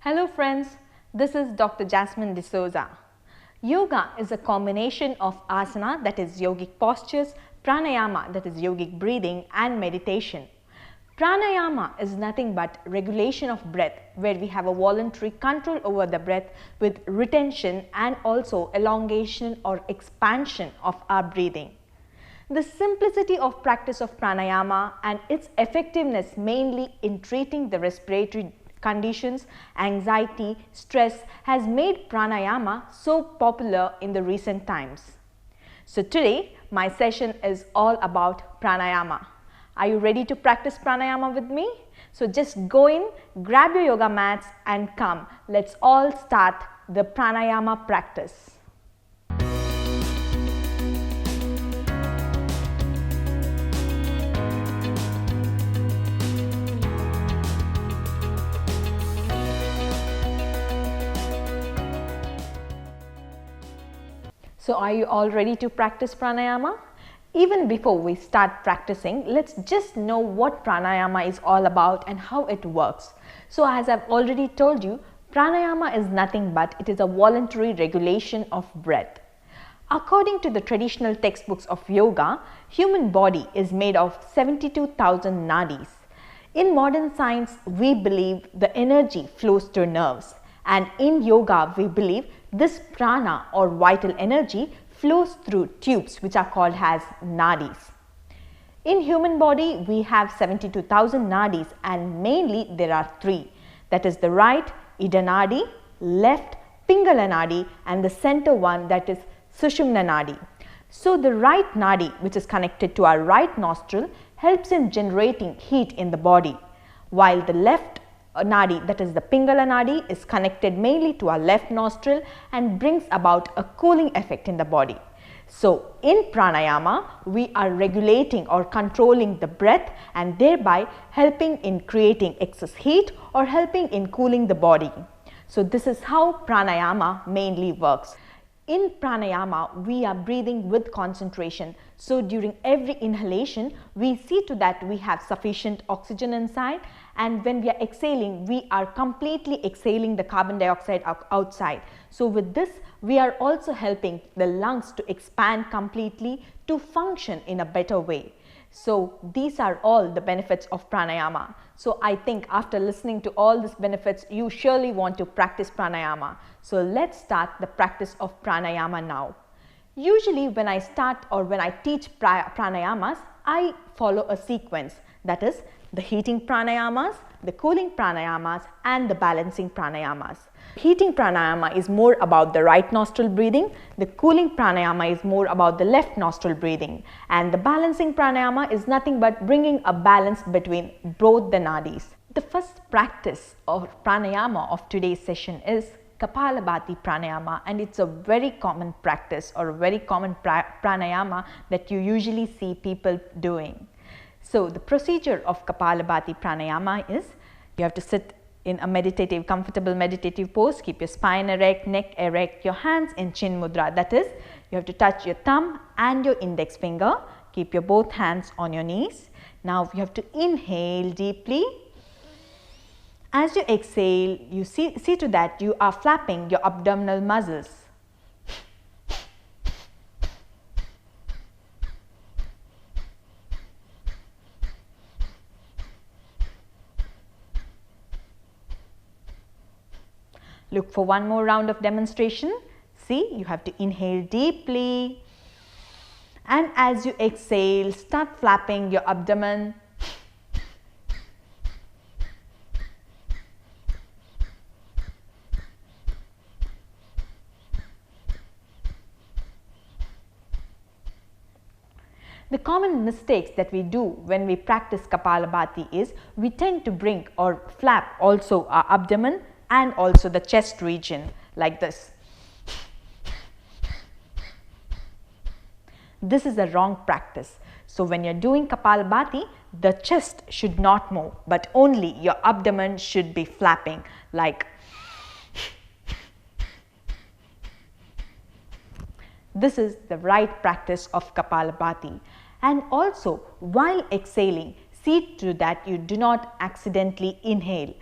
Hello friends, this is Dr. Jasmine de Souza. Yoga is a combination of asana, that is yogic postures, pranayama, that is yogic breathing, and meditation. Pranayama is nothing but regulation of breath, where we have a voluntary control over the breath with retention and also elongation or expansion of our breathing. The simplicity of practice of pranayama and its effectiveness mainly in treating the respiratory conditions, anxiety, stress has made pranayama so popular in the recent times. So today my session is all about pranayama. Are you ready to practice pranayama with me? So just go in, grab your yoga mats and come. Let's all start the pranayama practice. So are you all ready to practice pranayama? Even before we start practicing, let's just know what pranayama is all about and how it works. So as I've already told you, pranayama is nothing but it is a voluntary regulation of breath. According to the traditional textbooks of yoga, human body is made of 72,000 nadis. In modern science, we believe the energy flows through nerves, and in yoga we believe this prana or vital energy flows through tubes which are called as nadis. In human body we have 72,000 nadis and mainly there are three, that is the right Ida Nadi, left Pingala Nadi and the center one, that is Sushumna Nadi. So the right Nadi, which is connected to our right nostril, helps in generating heat in the body, while the left Nadi, that is the Pingala Nadi, is connected mainly to our left nostril and brings about a cooling effect in the body. So in pranayama we are regulating or controlling the breath and thereby helping in creating excess heat or helping in cooling the body. So this is how pranayama mainly works. In pranayama we are breathing with concentration. So during every inhalation we see to that we have sufficient oxygen inside, and when we are exhaling we are completely exhaling the carbon dioxide outside. So with this we are also helping the lungs to expand completely to function in a better way. So these are all the benefits of pranayama. So I think after listening to all these benefits you surely want to practice pranayama. So let's start the practice of pranayama now. Usually when I start or when I teach pranayamas, I follow a sequence, that is the heating pranayamas, the cooling pranayamas and the balancing pranayamas. Heating pranayama is more about the right nostril breathing, the cooling pranayama is more about the left nostril breathing, and the balancing pranayama is nothing but bringing a balance between both the nadis. The first practice of pranayama of today's session is Kapalabhati Pranayama, and it's a very common practice or a very common pranayama that you usually see people doing. So the procedure of Kapalabhati Pranayama is you have to sit in a meditative, comfortable meditative pose, keep your spine erect, neck erect, your hands in chin mudra, that is you have to touch your thumb and your index finger, keep your both hands on your knees. Now you have to inhale deeply. As you exhale, you see to that you are flapping your abdominal muscles. Look for one more round of demonstration. See, you have to inhale deeply, and as you exhale, start flapping your abdomen. The common mistakes that we do when we practice Kapalabhati is we tend to bring or flap also our abdomen and also the chest region like this. This is a wrong practice. So when you're doing Kapalabhati, the chest should not move, but only your abdomen should be flapping like. This is the right practice of Kapalabhati. And also while exhaling, see to that you do not accidentally inhale.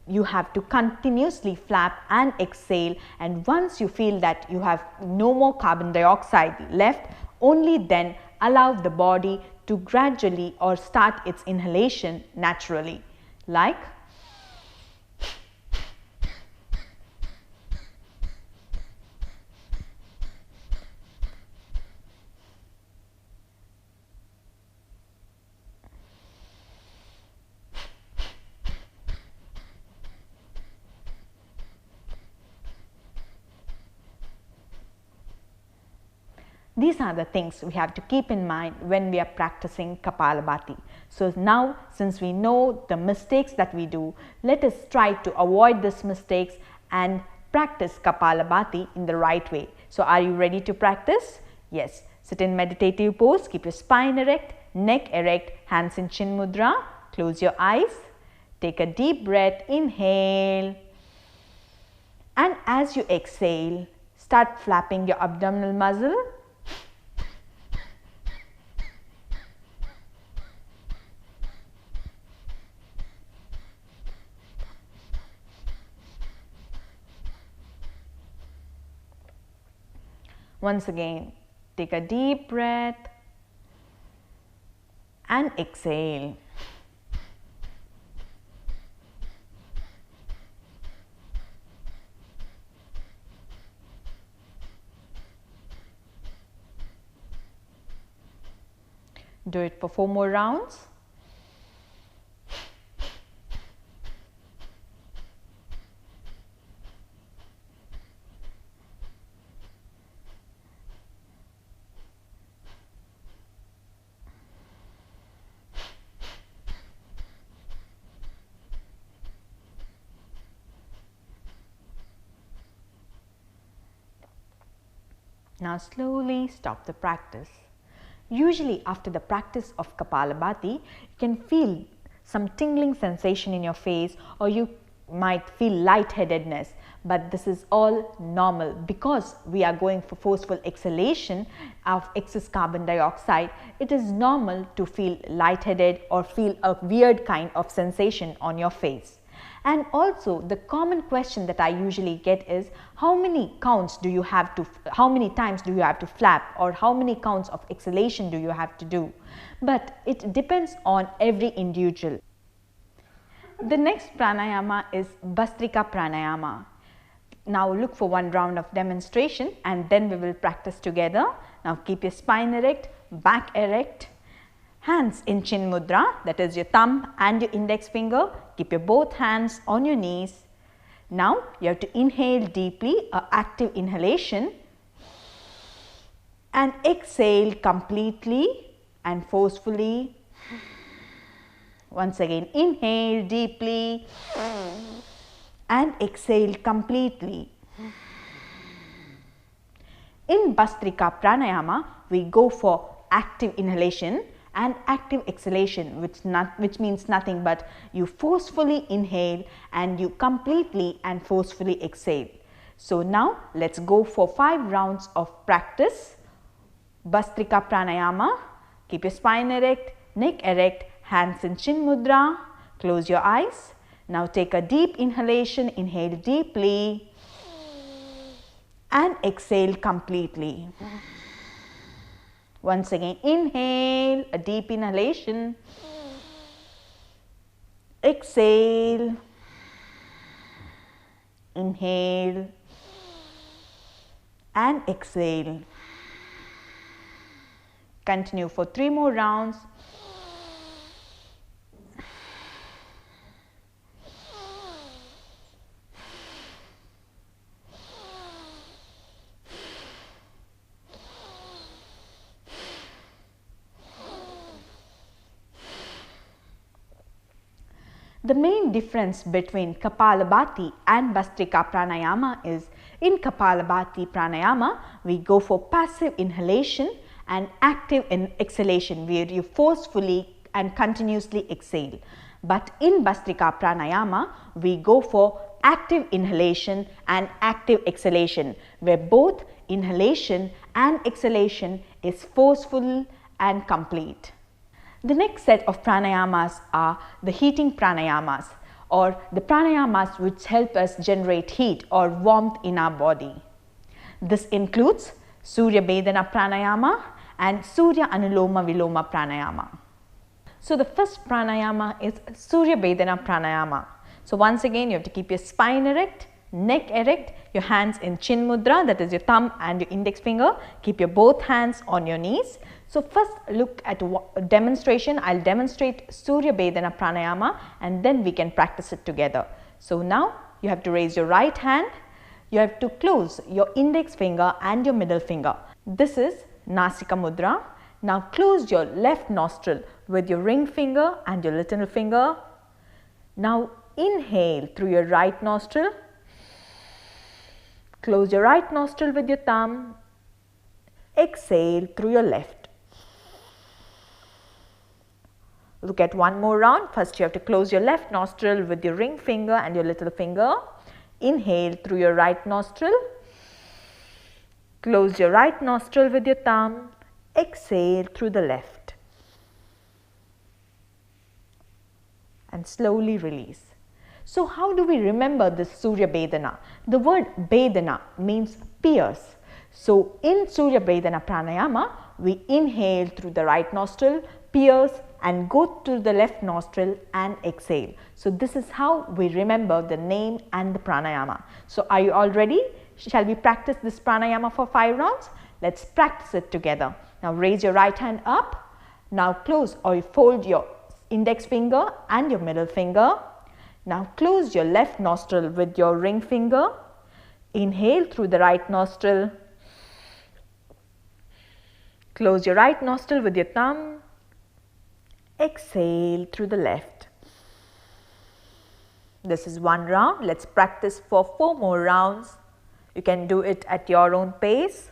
you have to continuously flap and exhale, and once you feel that you have no more carbon dioxide left, only then allow the body to gradually or start its inhalation naturally, like these are the things we have to keep in mind when we are practicing Kapalabhati. So now, since we know the mistakes that we do, let us try to avoid these mistakes and practice Kapalabhati in the right way. So are you ready to practice? Yes. Sit in meditative pose, keep your spine erect, neck erect, hands in chin mudra, close your eyes, take a deep breath, inhale, and as you exhale, start flapping your abdominal muscle. Once again, take a deep breath and exhale. Do it for 4 more rounds. Now slowly stop the practice. Usually after the practice of Kapalabhati, you can feel some tingling sensation in your face, or you might feel lightheadedness, but this is all normal because we are going for forceful exhalation of excess carbon dioxide. It is normal to feel lightheaded or feel a weird kind of sensation on your face. And also the common question that I usually get is, how many times do you have to flap, or how many counts of exhalation do you have to do? But it depends on every individual. The next pranayama is Bhastrika Pranayama. Now look for 1 round of demonstration and then we will practice together. Now keep your spine erect, back erect, hands in chin mudra, that is your thumb and your index finger. Keep your both hands on your knees. Now you have to inhale deeply, active inhalation, and exhale completely and forcefully. Once again, inhale deeply and exhale completely. In Bhastrika Pranayama, we go for active inhalation and active exhalation, which means nothing but you forcefully inhale and you completely and forcefully exhale. So now let's go for 5 rounds of practice. Bhastrika Pranayama. Keep your spine erect, neck erect, hands in chin mudra, close your eyes. Now take a deep inhalation, inhale deeply and exhale completely. Once again, inhale, a deep inhalation, exhale, inhale and exhale. Continue for 3 more rounds. The main difference between Kapalabhati and Bhastrika Pranayama is, in Kapalabhati Pranayama, we go for passive inhalation and active exhalation, where you forcefully and continuously exhale. But in Bhastrika Pranayama, we go for active inhalation and active exhalation, where both inhalation and exhalation is forceful and complete. The next set of pranayamas are the heating pranayamas. or the pranayamas which help us generate heat or warmth in our body. This includes Surya Bhedhana Pranayama and Surya Anuloma Viloma Pranayama. So the first pranayama is Surya Bhedhana Pranayama. So once again you have to keep your spine erect, neck erect, your hands in chin mudra, that is your thumb and your index finger. Keep your both hands on your knees. So first look at a demonstration. I'll demonstrate Surya Bhedhana Pranayama and then we can practice it together. So now you have to raise your right hand. You have to close your index finger and your middle finger. This is Nausicaa Mudra. Now close your left nostril with your ring finger and your little finger. Now inhale through your right nostril. Close your right nostril with your thumb. Exhale through your left. Look at one more round. First you have to close your left nostril with your ring finger and your little finger. Inhale through your right nostril. Close your right nostril with your thumb. Exhale through the left. And slowly release. So how do we remember this Surya Bhedhana? The word Bhedhana means pierce. So in Surya Bhedhana Pranayama, we inhale through the right nostril, pierce and go to the left nostril and exhale. So this is how we remember the name and the pranayama. So are you all ready? Shall we practice this pranayama for 5 rounds? Let's practice it together. Now raise your right hand up. Now close or fold your index finger and your middle finger. Now close your left nostril with your ring finger. Inhale through the right nostril. Close your right nostril with your thumb. Exhale through the left. This is 1 round. Let's practice for 4 more rounds. You can do it at your own pace.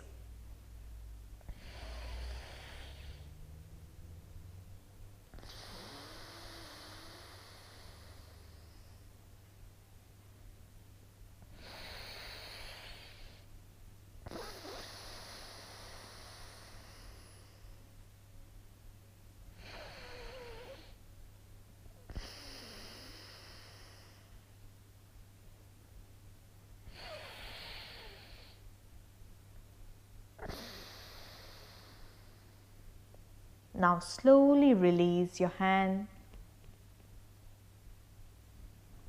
Now slowly release your hand.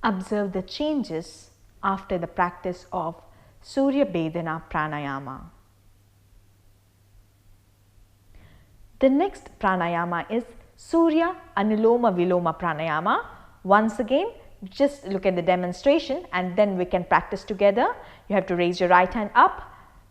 Observe the changes after the practice of Surya Bhedhana Pranayama. The next pranayama is Surya Anuloma Viloma Pranayama. Once again, just look at the demonstration and then we can practice together. You have to raise your right hand up.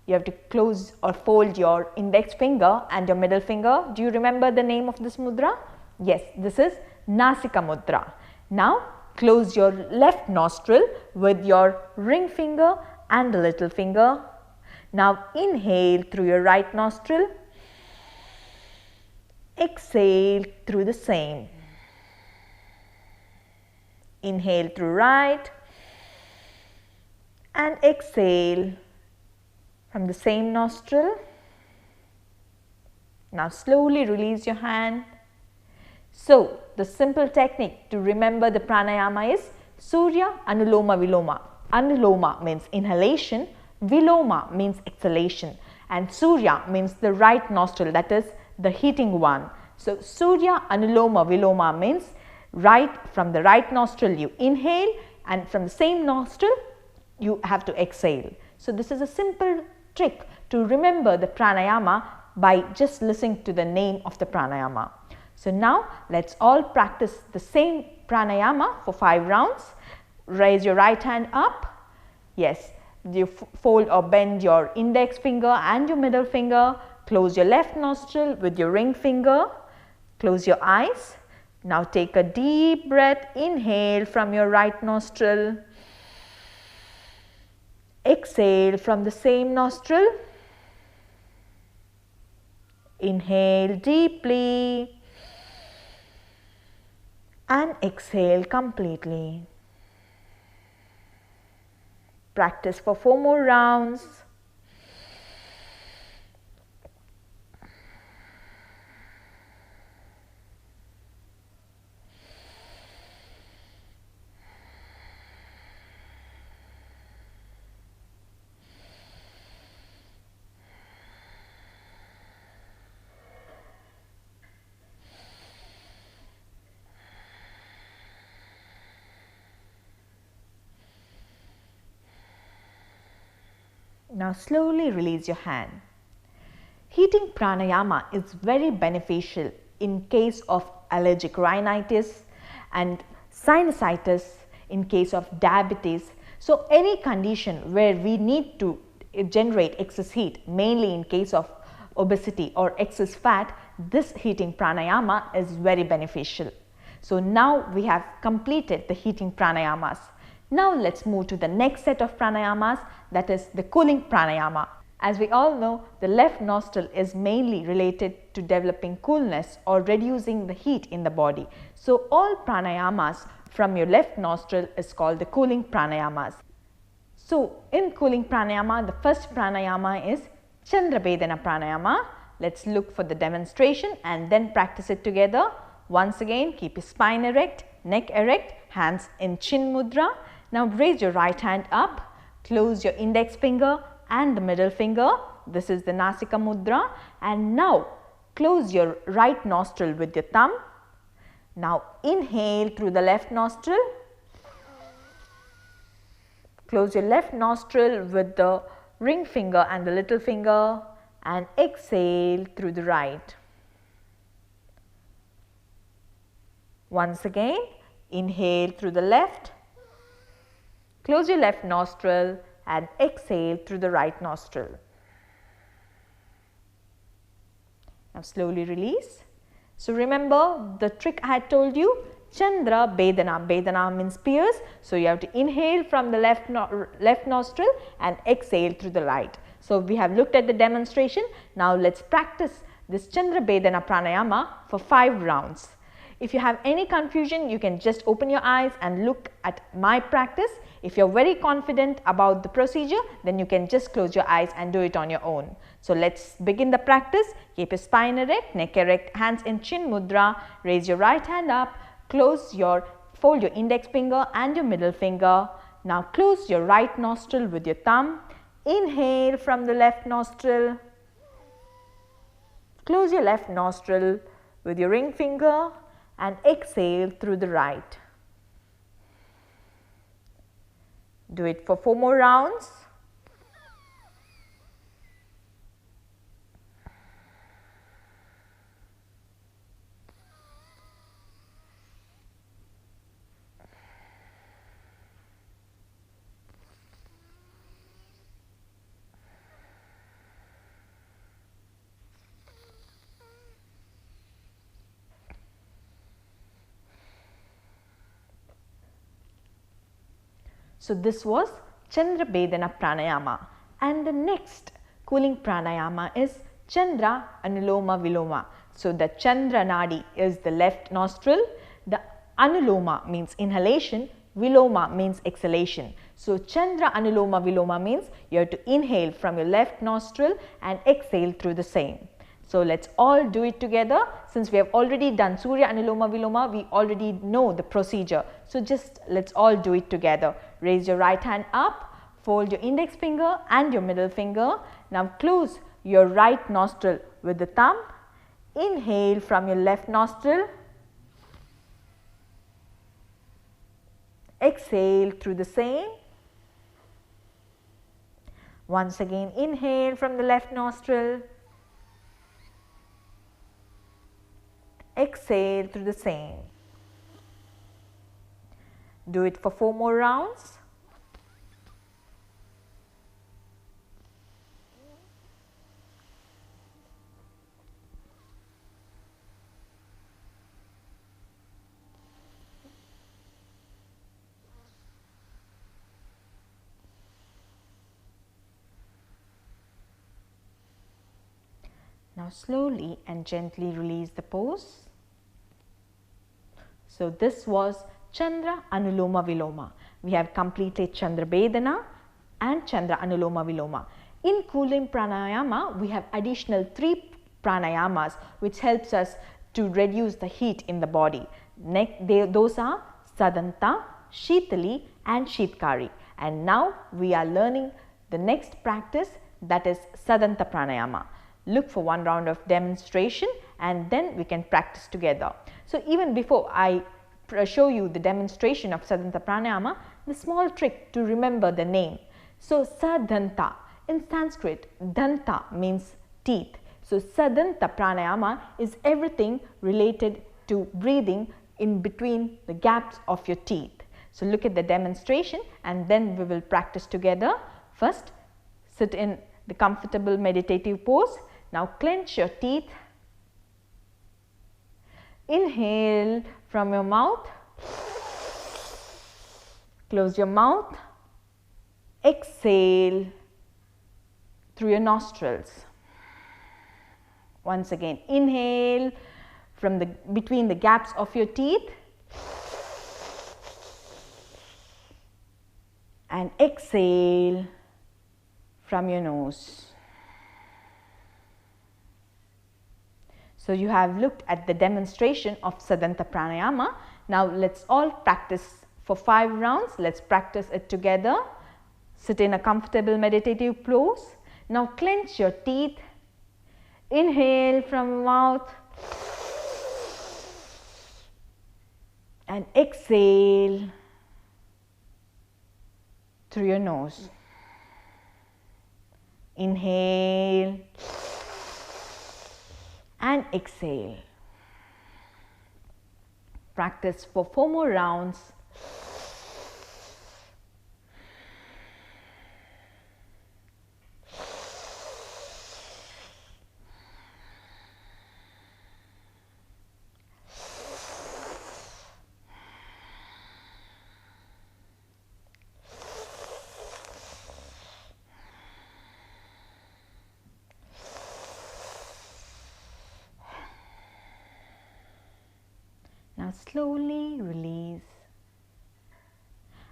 You have to close or fold your index finger and your middle finger. Do you remember the name of this mudra? Yes, this is Nausicaa Mudra. Now close your left nostril with your ring finger and the little finger. Now inhale through your right nostril. Exhale through the same. Inhale through right and exhale from the same nostril. Now slowly release your hand. So the simple technique to remember the pranayama is Surya Anuloma Viloma. Anuloma means inhalation, Viloma means exhalation, and Surya means the right nostril, that is the heating one. So Surya Anuloma Viloma means from the right nostril you inhale and from the same nostril you have to exhale. So this is a simple trick to remember the pranayama by just listening to the name of the pranayama. So now let's all practice the same pranayama for 5 rounds. Raise your right hand up. Yes, you fold or bend your index finger and your middle finger. Close your left nostril with your ring finger. Close your eyes. Now take a deep breath. Inhale from your right nostril. Exhale from the same nostril. Inhale deeply and exhale completely. Practice for 4 more rounds. Now slowly release your hand. Heating pranayama is very beneficial in case of allergic rhinitis and sinusitis, in case of diabetes. So any condition where we need to generate excess heat, mainly in case of obesity or excess fat, this heating pranayama is very beneficial. So now we have completed the heating pranayamas. Now let's move to the next set of pranayamas, that is the cooling pranayama. As we all know, the left nostril is mainly related to developing coolness or reducing the heat in the body. So all pranayamas from your left nostril is called the cooling pranayamas. So in cooling pranayama, the first pranayama is Chandra Bhedhana Pranayama. Let's look for the demonstration and then practice it together. Once again, keep your spine erect, neck erect, hands in chin mudra. Now raise your right hand up, close your index finger and the middle finger. This is the Nausicaa Mudra. And now close your right nostril with your thumb. Now inhale through the left nostril. Close your left nostril with the ring finger and the little finger and exhale through the right. Once again, inhale through the left, close your left nostril and exhale through the right nostril. Now slowly release. So remember the trick I had told you, Chandra Bhedhana. Bhedhana means pierce. So you have to inhale from the left nostril and exhale through the right. So we have looked at the demonstration. Now let's practice this Chandra Bhedhana Pranayama for 5 rounds. If you have any confusion, you can just open your eyes and look at my practice. If you are very confident about the procedure, then you can just close your eyes and do it on your own. So let's begin the practice. Keep your spine erect, neck erect, hands in chin mudra. Raise your right hand up, fold your index finger and your middle finger. Now close your right nostril with your thumb. Inhale from the left nostril. Close your left nostril with your ring finger and exhale through the right. Do it for 4 more rounds. So this was Chandra Bhedhana Pranayama, and the next cooling pranayama is Chandra Anuloma Viloma. So the Chandra Nadi is the left nostril, the Anuloma means inhalation, Viloma means exhalation. So Chandra Anuloma Viloma means you have to inhale from your left nostril and exhale through the same. So let's all do it together. Since we have already done Surya Anuloma Viloma, we already know the procedure. So just let's all do it together. Raise your right hand up, fold your index finger and your middle finger. Now close your right nostril with the thumb. Inhale from your left nostril. Exhale through the same. Once again, inhale from the left nostril. Exhale through the same. Do it for 4 more rounds. Now slowly and gently release the pose. So this was Chandra Anuloma Viloma. We have completed Chandra Bhedhana and Chandra Anuloma Viloma. In cooling pranayama, we have additional 3 pranayamas which helps us to reduce the heat in the body. Those are Sedantha, Sheethali and Sheetkari. And now we are learning the next practice, that is Sedantha Pranayama. Look for 1 round of demonstration and then we can practice together. So even before I show you the demonstration of Sedantha Pranayama, the small trick to remember the name. So Sedantha in Sanskrit, Danta means teeth. So Sedantha Pranayama is everything related to breathing in between the gaps of your teeth. So look at the demonstration and then we will practice together. First, sit in the comfortable meditative pose. Now clench your teeth. Inhale from your mouth. Close your mouth. Exhale through your nostrils. Once again, inhale from between the gaps of your teeth and exhale from your nose. So you have looked at the demonstration of Sedantha Pranayama. Now let's all practice for 5 rounds. Let's practice it together. Sit in a comfortable meditative pose. Now clench your teeth. Inhale from your mouth and exhale through your nose. Inhale and exhale. Practice for 4 more rounds. Now slowly release.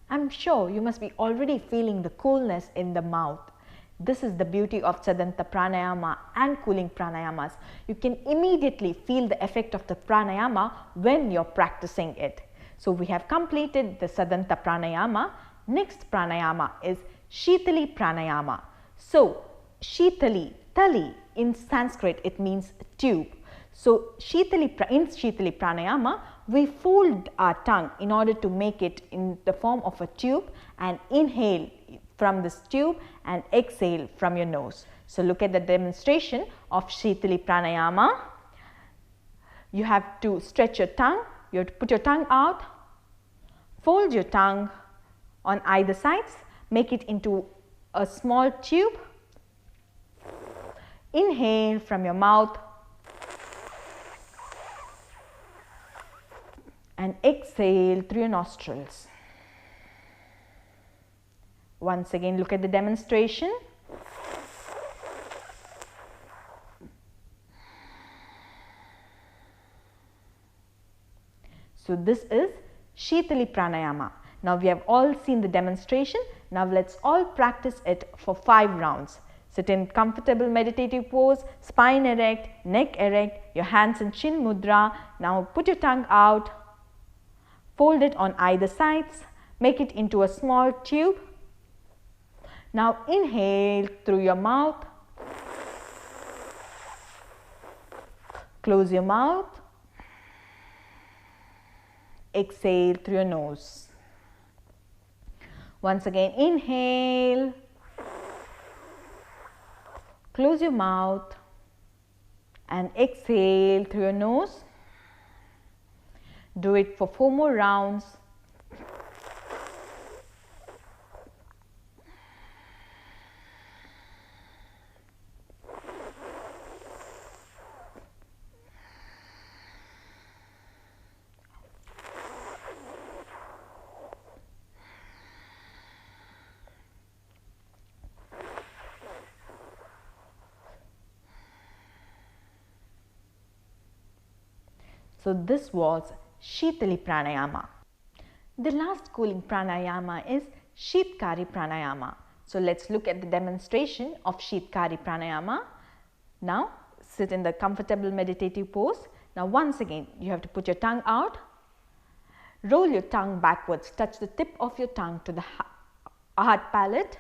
I'm sure you must be already feeling the coolness in the mouth. This is the beauty of Sedantha Pranayama and cooling pranayamas. You can immediately feel the effect of the pranayama when you're practicing it. So we have completed the Sedantha Pranayama. Next pranayama is Sheethily Pranayama. So Sheethali, Tali in Sanskrit it means tube. So in Sheethily Pranayama, we fold our tongue in order to make it in the form of a tube and inhale from this tube and exhale from your nose. So look at the demonstration of Sheethily Pranayama. You have to stretch your tongue, you have to put your tongue out, fold your tongue on either sides, make it into a small tube, inhale from your mouth and exhale through your nostrils. Once again, look at the demonstration. So this is Sheethily Pranayama. Now we have all seen the demonstration. Now let's all practice it for 5 rounds. Sit in comfortable meditative pose, spine erect, neck erect, your hands in chin mudra. Now put your tongue out. Fold it on either sides, make it into a small tube. Now inhale through your mouth, close your mouth, exhale through your nose. Once again, inhale, close your mouth and exhale through your nose. Do it for 4 more rounds. So this was Sheethily Pranayama. The last cooling pranayama is Sheetkari Pranayama. So let's look at the demonstration of Sheetkari Pranayama. Now sit in the comfortable meditative pose. Now once again you have to put your tongue out, roll your tongue backwards, touch the tip of your tongue to the hard palate.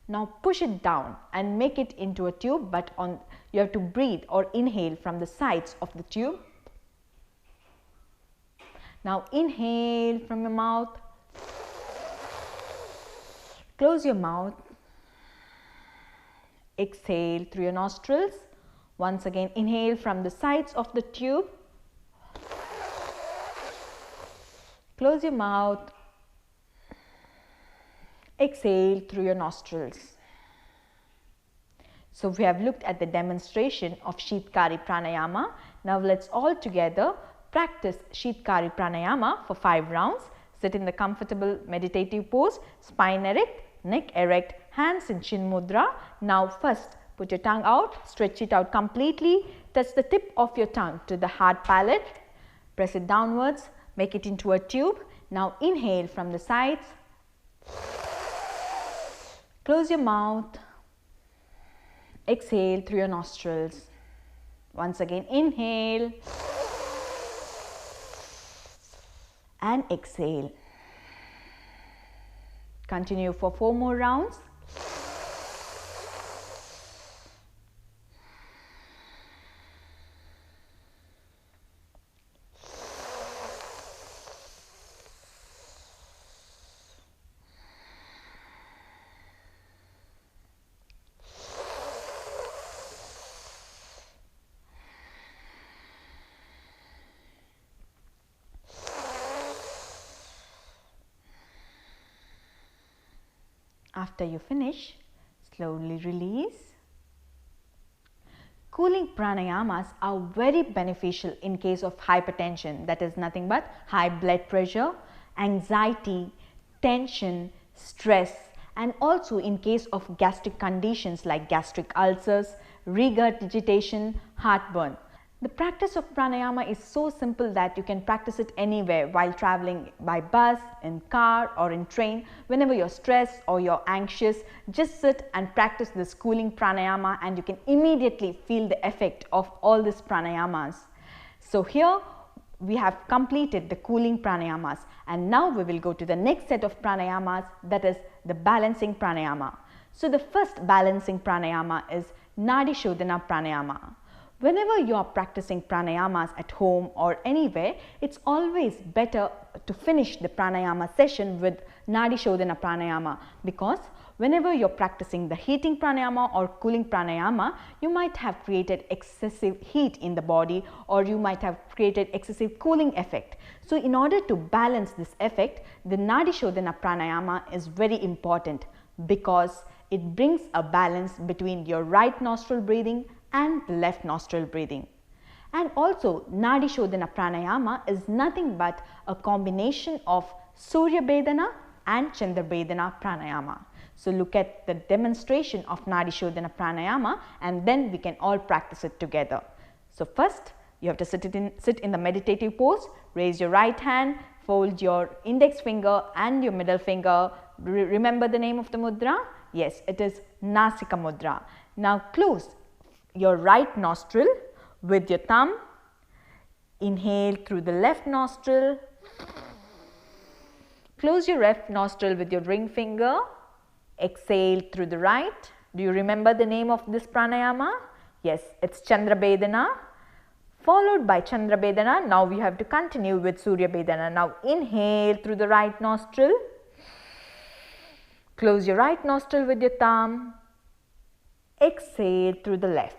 Now push it down and make it into a tube, but you have to breathe or inhale from the sides of the tube. Now inhale from your mouth, close your mouth Exhale through your nostrils. Once again, inhale from the sides of the tube. Close your mouth. Exhale through your nostrils. So we have looked at the demonstration of Sheetkari Pranayama. Now let's all together practice Sheetkari Pranayama for 5 rounds. Sit in the comfortable meditative pose, spine erect, neck erect, hands in chin mudra. Now first put your tongue out, stretch it out completely, touch the tip of your tongue to the hard palate, press it downwards, make it into a tube. Now inhale from the sides, close your mouth, exhale through your nostrils. Once again, inhale and exhale. Continue for 4 more rounds. After you finish, slowly release. Cooling pranayamas are very beneficial in case of hypertension, that is nothing but high blood pressure, anxiety, tension, stress, and also in case of gastric conditions like gastric ulcers, regurgitation, heartburn. The practice of pranayama is so simple that you can practice it anywhere while traveling by bus, in car or in train. Whenever you're stressed or you're anxious, just sit and practice this cooling pranayama and you can immediately feel the effect of all these pranayamas. So here we have completed the cooling pranayamas and now we will go to the next set of pranayamas, that is the balancing pranayama. So the first balancing pranayama is Nadi Shodhana Pranayama. Whenever you are practicing pranayamas at home or anywhere, it's always better to finish the pranayama session with Nadi Shodhana Pranayama, because whenever you're practicing the heating pranayama or cooling pranayama, you might have created excessive heat in the body or you might have created excessive cooling effect. So in order to balance this effect, the Nadi Shodhana Pranayama is very important because it brings a balance between your right nostril breathing and the left nostril breathing. And also Nadi Shodhana Pranayama is nothing but a combination of Surya Bhedhana and Chandra Bhedhana Pranayama. So look at the demonstration of Nadi Shodhana Pranayama and then we can all practice it together. So first you have to sit in the meditative pose, raise your right hand, fold your index finger and your middle finger. Remember the name of the mudra? Yes, it is Nausicaa Mudra. Now close your right nostril with your thumb. Inhale through the left nostril. Close your left nostril with your ring finger. Exhale through the right. Do you remember the name of this pranayama? Yes, it's Chandra Bhedhana. Followed by Chandra Bhedhana, now we have to continue with Surya Bhedhana. Now inhale through the right nostril. Close your right nostril with your thumb. Exhale through the left.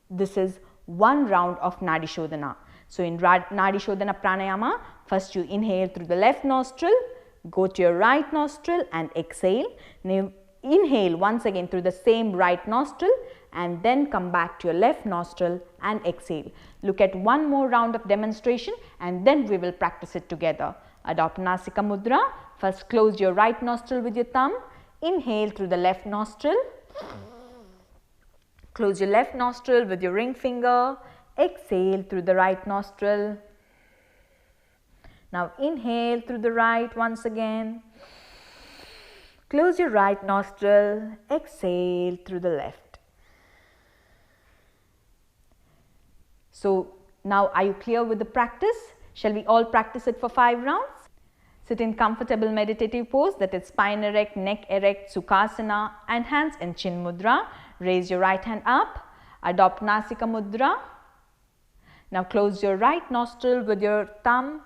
This is one round of Nadi Shodhana. So in Nadi Shodhana Pranayama, first you inhale through the left nostril, go to your right nostril and exhale. Now inhale once again through the same right nostril and then come back to your left nostril and exhale. Look at one more round of demonstration and then we will practice it together. Adopt Nausicaa Mudra. First close your right nostril with your thumb. Inhale through the left nostril. Close your left nostril with your ring finger. Exhale through the right nostril. Now inhale through the right once again. Close your right nostril. Exhale through the left. So now are you clear with the practice? Shall we all practice it for 5 rounds? Sit in comfortable meditative pose, that is spine erect, neck erect, Sukhasana and hands in chin mudra. Raise your right hand up. Adopt Nausicaa Mudra. Now close your right nostril with your thumb.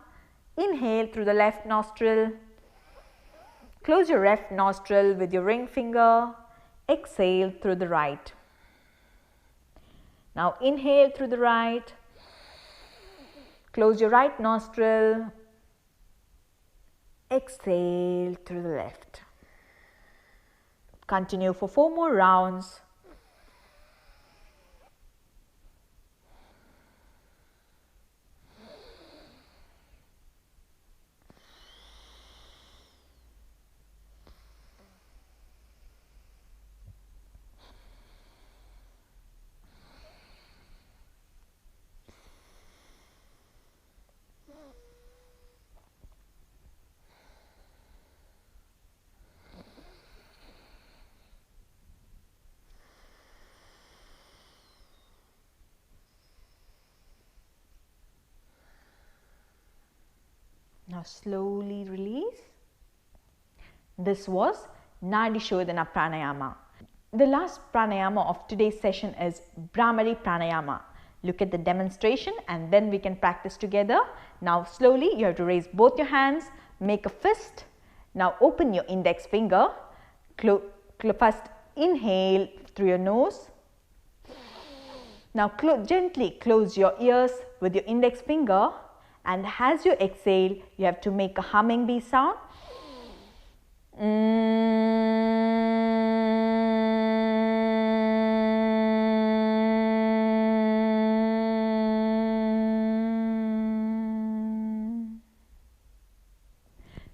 Inhale through the left nostril. Close your left nostril with your ring finger. exhale through the right. Now inhale through the right, close your right nostril, exhale through the left. Continue for 4 more rounds. Now slowly release. This was Nadi Shodhana Pranayama. The last pranayama of today's session is Bhramari Pranayama. Look at the demonstration and then we can practice together. Now slowly you have to raise both your hands, make a fist. Now open your index finger. First inhale through your nose. Now gently close your ears with your index finger. And as you exhale, you have to make a humming bee sound.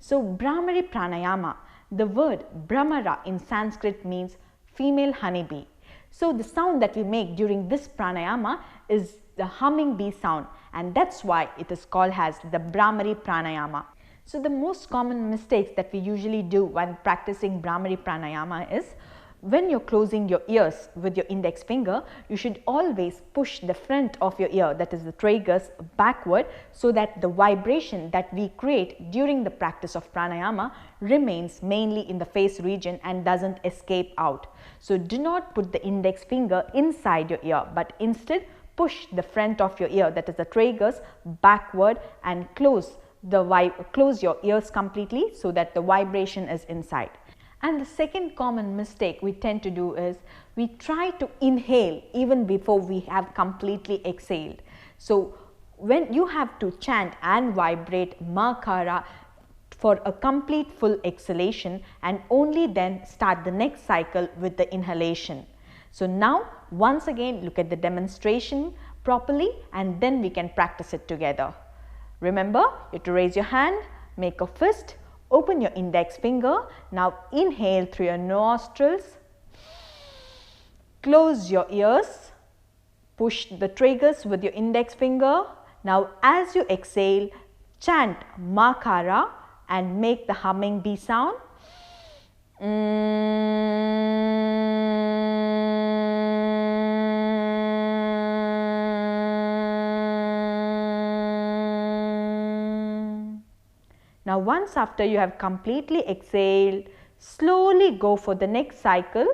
So, Bhramari Pranayama, the word Bhramara in Sanskrit means female honeybee. So, the sound that we make during this pranayama is the humming bee sound, and that's why it is called as the Bhramari Pranayama. So the most common mistakes that we usually do when practicing Bhramari Pranayama is when you're closing your ears with your index finger, you should always push the front of your ear, that is the tragus, backward, so that the vibration that we create during the practice of pranayama remains mainly in the face region and doesn't escape out. So do not put the index finger inside your ear, but instead push the front of your ear, that is the tragus, backward, and close your ears completely so that the vibration is inside. And the second common mistake we tend to do is we try to inhale even before we have completely exhaled. So when you have to chant and vibrate Makara for a complete full exhalation and only then start the next cycle with the inhalation. So now once again look at the demonstration properly and then we can practice it together. Remember, you have to raise your hand, make a fist, open your index finger. Now inhale through your nostrils, close your ears, push the tragus with your index finger. Now as you exhale, chant Makara and make the humming bee sound. Now once after you have completely exhaled, slowly go for the next cycle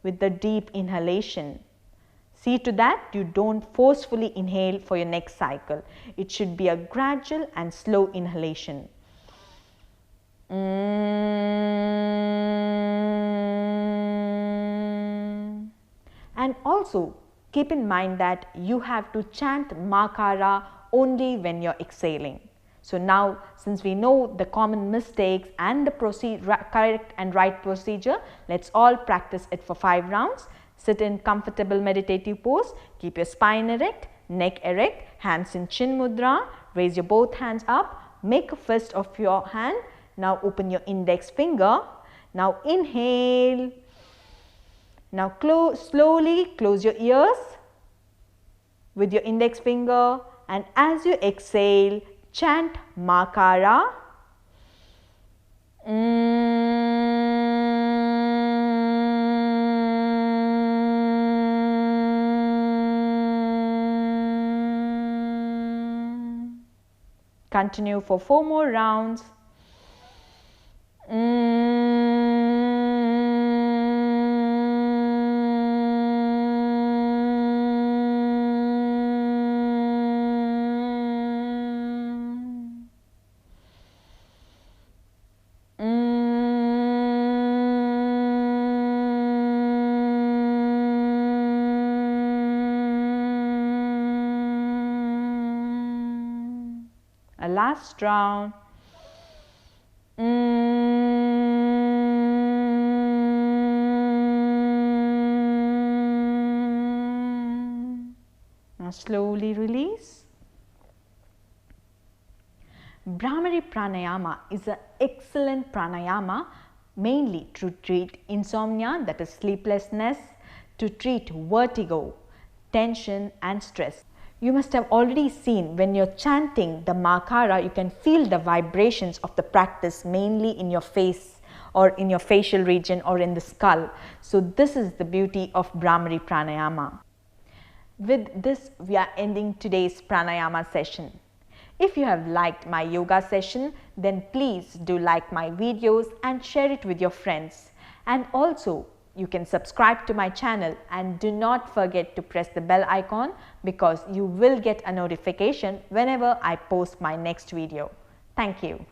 with the deep inhalation. See to that you don't forcefully inhale for your next cycle. It should be a gradual and slow inhalation. And also keep in mind that you have to chant Makara only when you are exhaling. So now since we know the common mistakes and the correct and right procedure, let's all practice it for 5 rounds. Sit in comfortable meditative pose, keep your spine erect, neck erect, hands in chin mudra, raise your both hands up, make a fist of your hand. Now open your index finger. Now inhale. Now slowly close your ears with your index finger, and as you exhale, chant Makara. Continue for 4 more rounds. last round. Now slowly release. Bhramari Pranayama is an excellent pranayama mainly to treat insomnia, that is sleeplessness, to treat vertigo, tension and stress. You must have already seen when you're chanting the Makara, you can feel the vibrations of the practice mainly in your face or in your facial region or in the skull. So this is the beauty of Bhramari Pranayama. With this, we are ending today's pranayama session. If you have liked my yoga session, then please do like my videos and share it with your friends. And also, you can subscribe to my channel and do not forget to press the bell icon because you will get a notification whenever I post my next video. Thank you.